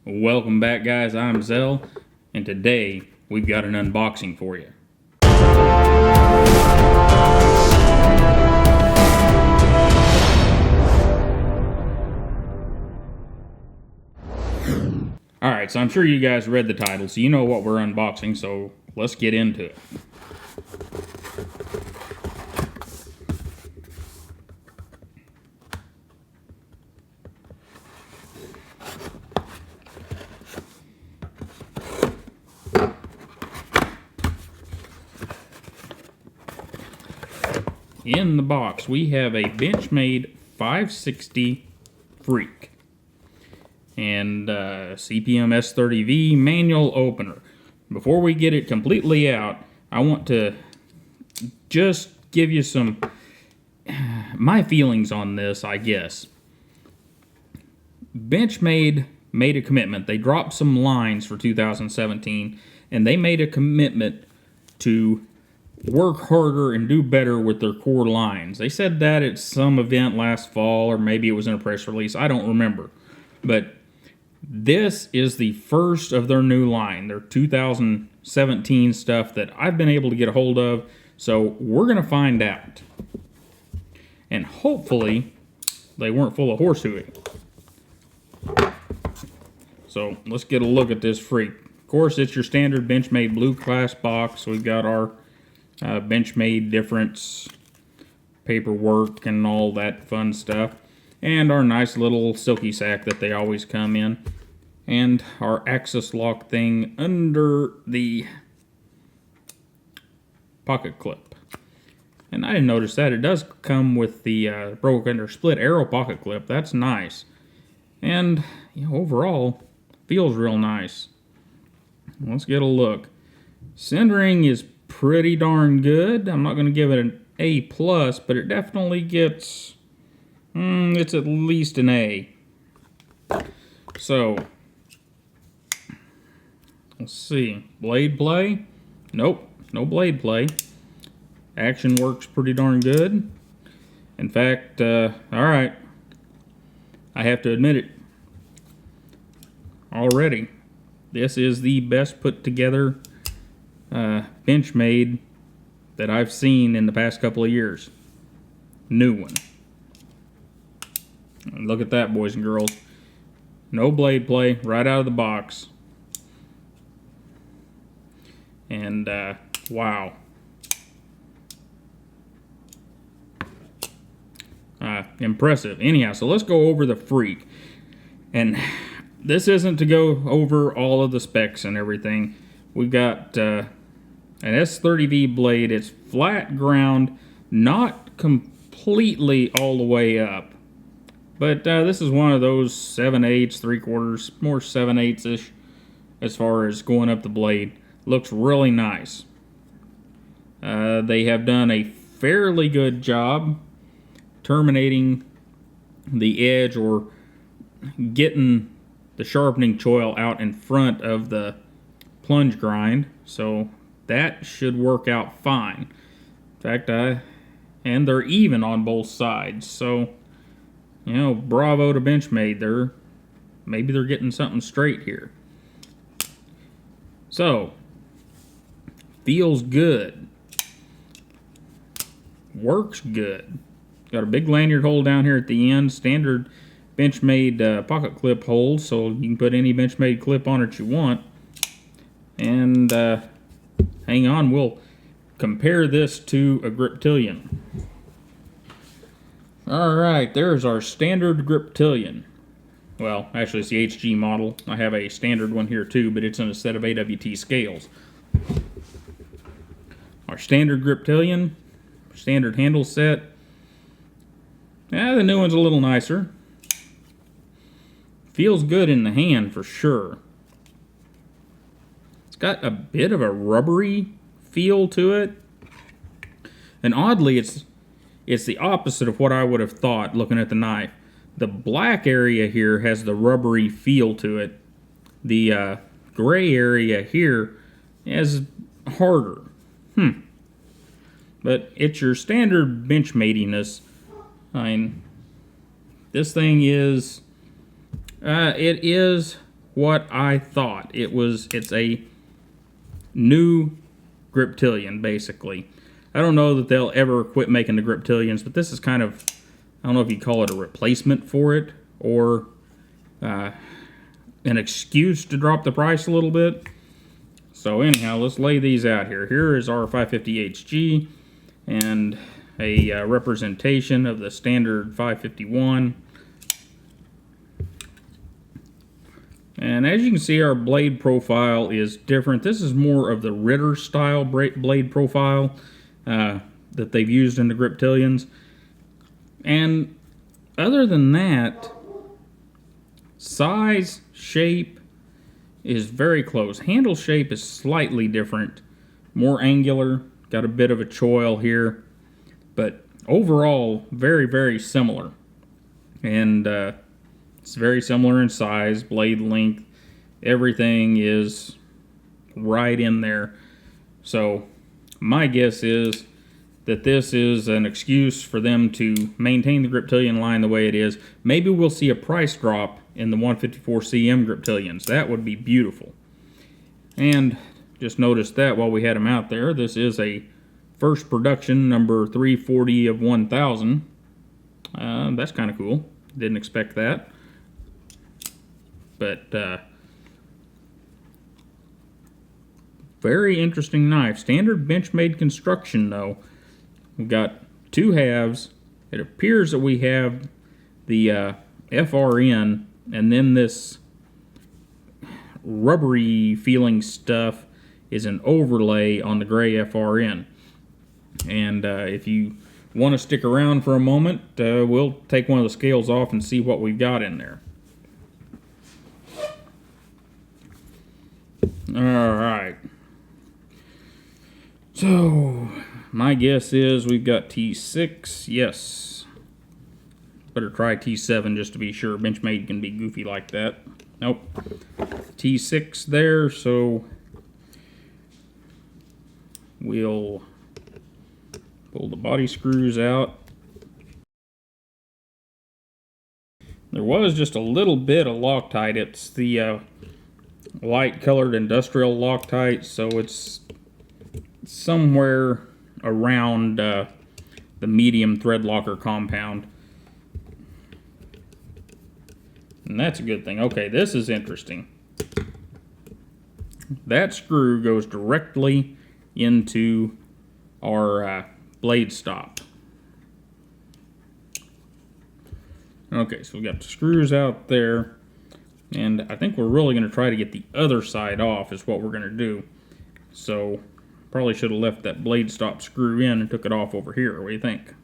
Welcome back, guys. I'm Zell, and today we've got an unboxing for you. Alright, so I'm sure you guys read the title, so you know what we're unboxing, so let's get into it. In the box, we have a Benchmade 560 Freek and CPM S30V manual opener. Before we get it completely out, I want to just give you some my feelings on this, I guess. Benchmade made a commitment. They dropped some lines for 2017, and they made a commitment to work harder and do better with their core lines. They said that at some event last fall, or maybe it was in a press release. I don't remember. But this is the first of their new line, their 2017 stuff that I've been able to get a hold of. So we're going to find out. And hopefully they weren't full of horse hooey. So let's get a look at this Freek. Of course, it's your standard Benchmade blue class box. We've got our Benchmade difference paperwork and all that fun stuff, and our nice little silky sack that they always come in, and our access lock thing under the pocket clip. And I didn't notice that it does come with the broken or split arrow pocket clip. That's nice, and overall feels real nice. Let's get a look. Centering is pretty darn good. I'm not going to give it an A+, but it definitely gets, it's at least an A. So, let's see. Blade play? Nope, no blade play. Action works pretty darn good. In fact, alright, I have to admit it already. This is the best put together Benchmade that I've seen in the past couple of years. New one. And look at that, boys and girls. No blade play, right out of the box. And wow. Impressive. Anyhow, so let's go over the Freek. And this isn't to go over all of the specs and everything. We've got an S30V blade. It's flat ground, not completely all the way up. But this is one of those 7/8, 3/4, more 7/8-ish as far as going up the blade. Looks really nice. They have done a fairly good job terminating the edge or getting the sharpening choil out in front of the plunge grind, so that should work out fine. In fact, and they're even on both sides, so bravo to Benchmade. Maybe they're getting something straight here. So, feels good, works good. Got a big lanyard hole down here at the end, standard Benchmade pocket clip holes, so you can put any Benchmade clip on it you want. And hang on, we'll compare this to a Griptilian. Alright, there's our standard Griptilian. Well, actually it's the HG model. I have a standard one here too, but it's in a set of AWT scales. Our standard Griptilian, standard handle set. The new one's a little nicer. Feels good in the hand for sure. It's got a bit of a rubbery feel to it. And oddly, it's the opposite of what I would have thought looking at the knife. The black area here has the rubbery feel to it. The gray area here is harder. But it's your standard Benchmadiness. I mean, this thing is, it is what I thought. It's a new Griptilian, basically. I don't know that they'll ever quit making the Griptilians, but this is kind of, I don't know if you call it a replacement for it, or an excuse to drop the price a little bit. So anyhow, let's lay these out here. Here is our 550HG and a representation of the standard 551. And as you can see, our blade profile is different. This is more of the Ritter style blade profile that they've used in the Griptilians. And other than that, size, shape is very close. Handle shape is slightly different, more angular, got a bit of a choil here, but overall very, very similar. And it's very similar in size, blade length, everything is right in there. So my guess is that this is an excuse for them to maintain the Griptilian line the way it is. Maybe we'll see a price drop in the 154 CM Griptilians. That would be beautiful. And just noticed that while we had them out there, this is a first production number 340 of 1000. That's kind of cool. Didn't expect that. But very interesting knife. Standard Benchmade construction though. We've got two halves. It appears that we have the FRN and then this rubbery feeling stuff is an overlay on the gray FRN. And if you want to stick around for a moment, we'll take one of the scales off and see what we've got in there. Alright. So, my guess is we've got T6. Yes. Better try T7 just to be sure. Benchmade can be goofy like that. Nope. T6 there, so we'll pull the body screws out. There was just a little bit of Loctite. It's the light colored industrial Loctite, so it's somewhere around the medium thread locker compound. And that's a good thing. Okay, this is interesting. That screw goes directly into our blade stop. Okay, so we got the screws out there, and I think we're really going to try to get the other side off is what we're going to do. So probably should have left that blade stop screw in and took it off over here. What do you think?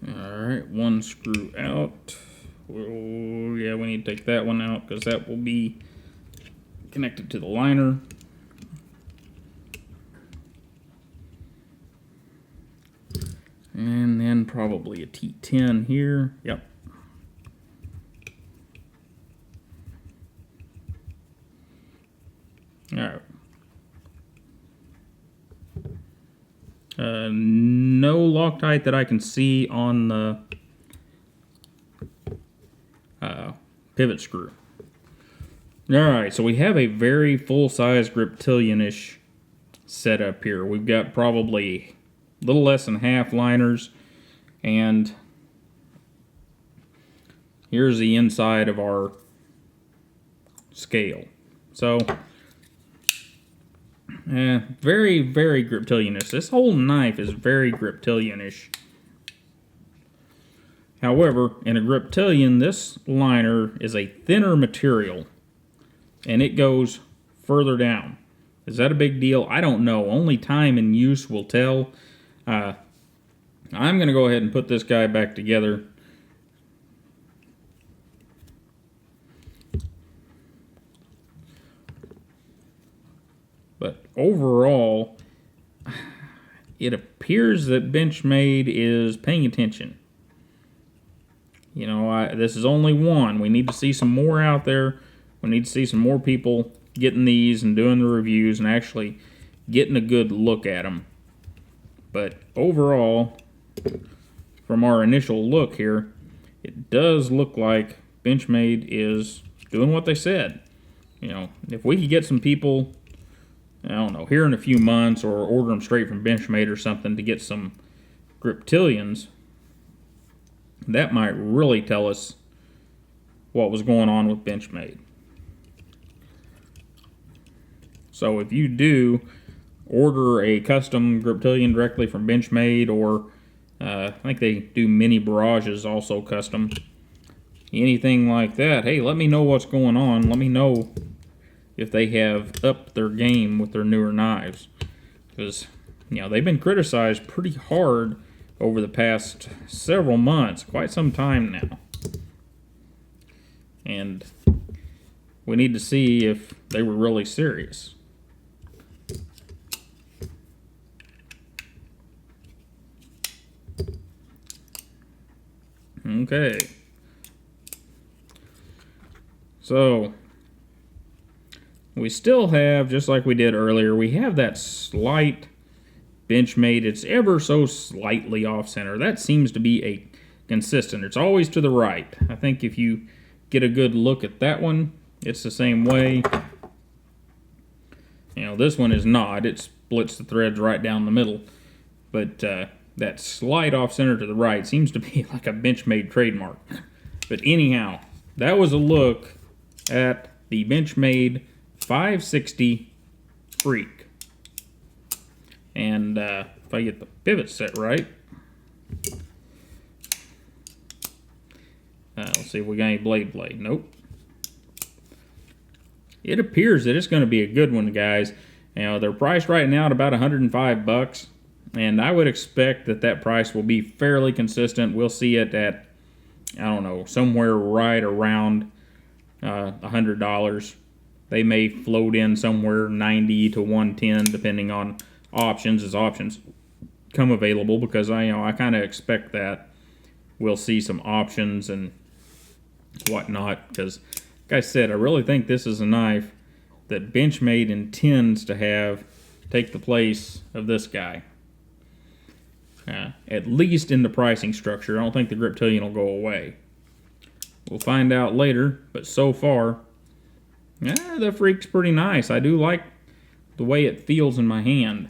Alright, one screw out. Oh, yeah, we need to take that one out because that will be connected to the liner. And then probably a T10 here. Yep. Alright. No Loctite that I can see on the pivot screw. Alright, so we have a very full-size Griptilian-ish setup here. We've got probably a little less than half liners, and here's the inside of our scale. So very, very Griptilian-ish. This whole knife is very Griptilian-ish. However, in a Griptilian, this liner is a thinner material, and it goes further down. Is that a big deal? I don't know. Only time and use will tell. I'm going to go ahead and put this guy back together. But overall, it appears that Benchmade is paying attention. You know, this is only one. We need to see some more out there. We need to see some more people getting these and doing the reviews and actually getting a good look at them. But overall, from our initial look here, it does look like Benchmade is doing what they said. You know, if we could get some people, I don't know, here in a few months, or order them straight from Benchmade or something to get some Griptilians, that might really tell us what was going on with Benchmade. So if you do order a custom Griptilian directly from Benchmade, or I think they do mini barrages also custom, anything like that, hey, let me know what's going on. Let me know if they have upped their game with their newer knives, because you know they've been criticized pretty hard over the past several months, quite some time now, and we need to see if they were really serious. Okay, so we still have, just like we did earlier, we have that slight Benchmade. It's ever so slightly off center. That seems to be a consistent. It's always to the right. I think if you get a good look at that one, it's the same way. You know, this one is not. It splits the threads right down the middle. But that slight off center to the right seems to be like a Benchmade trademark. But anyhow, that was a look at the Benchmade 560 Freek. And if I get the pivot set right, let's see if we got any blade. Nope. It appears that it's going to be a good one, guys. You know, they're priced right now at about $105, and I would expect that that price will be fairly consistent. We'll see it at, I don't know, somewhere right around $100. They may float in somewhere 90 to 110, depending on options, as options come available, because I kind of expect that we'll see some options and whatnot, because like I said, I really think this is a knife that Benchmade intends to have take the place of this guy, at least in the pricing structure. I don't think the Griptilian will go away. We'll find out later, but so far, the Freek's pretty nice. I do like the way it feels in my hand.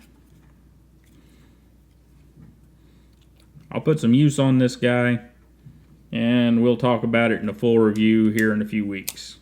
I'll put some use on this guy, and we'll talk about it in a full review here in a few weeks.